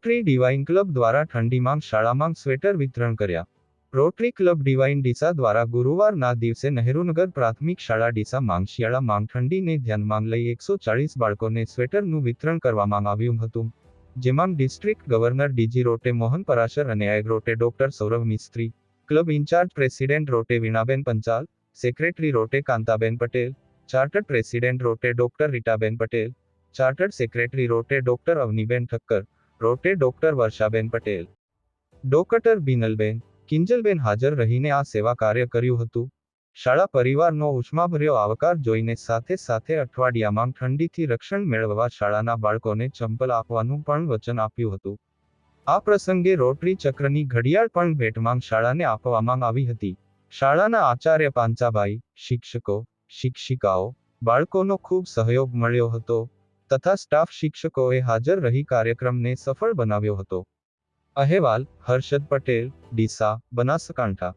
Rotary divine club દ્વારા ઠંડીમાં શાળામાં સ્વેટર વિતરણ કર્યા. રોટરી ક્લબ ડિવાઇન ડીસા દ્વારા ગુરુવારના દિવસે નહેરુનગર પ્રાથમિક શાળા ડીસામાં શિયાળામાં ઠંડીને ધ્યાનમાં લઈ 140 બાળકોને સ્વેટરનું વિતરણ કરવામાં આવ્યું હતું, જેમાં ડિસ્ટ્રિક્ટ ગવર્નર ડીજી રોટે મોહન પરાશર અને એગ રોટે doctor Saurabh Mistry, club incharge president રોટે વીણાબેન પંચાલ, સેક્રેટરી રોટે કાંતાબેન પટેલ, ચાર્ટર્ડ પ્રેસિડેન્ટ રોટે doctor Ritaben Patel, chartered secretary રોટે ડોક્ટર અવનીબેન ઠક્કર, રોટે ડોક્ટર વર્ષાબેન પટેલ, ડોક્ટર બિનલબેન, કિંજલબેન હાજર રહીને આ સેવા કાર્ય કર્યું હતું. શાળા પરિવારનો ઉષ્માભર્યો આવકાર જોઈને સાથે સાથે અઠવાડિયામાં ઠંડીથી રક્ષણ મેળવવા શાળાના બાળકોને ચંપલ આપવાનું પણ વચન આપ્યું હતું. આ પ્રસંગે રોટરી ચક્રની ઘડિયાળ પણ ભેટમાં શાળાને આપવામાં આવી હતી. શાળાના આચાર્ય પાંચાભાઈ, શિક્ષકો, શિક્ષિકાઓ, બાળકોનો ખૂબ સહયોગ મળ્યો હતો તથા સ્ટાફ શિક્ષકોએ હાજર રહી કાર્યક્રમને સફળ બનાવ્યો હતો. અહેવાલ હર્ષદ પટેલ, ડીસા, બનાસકાંઠા.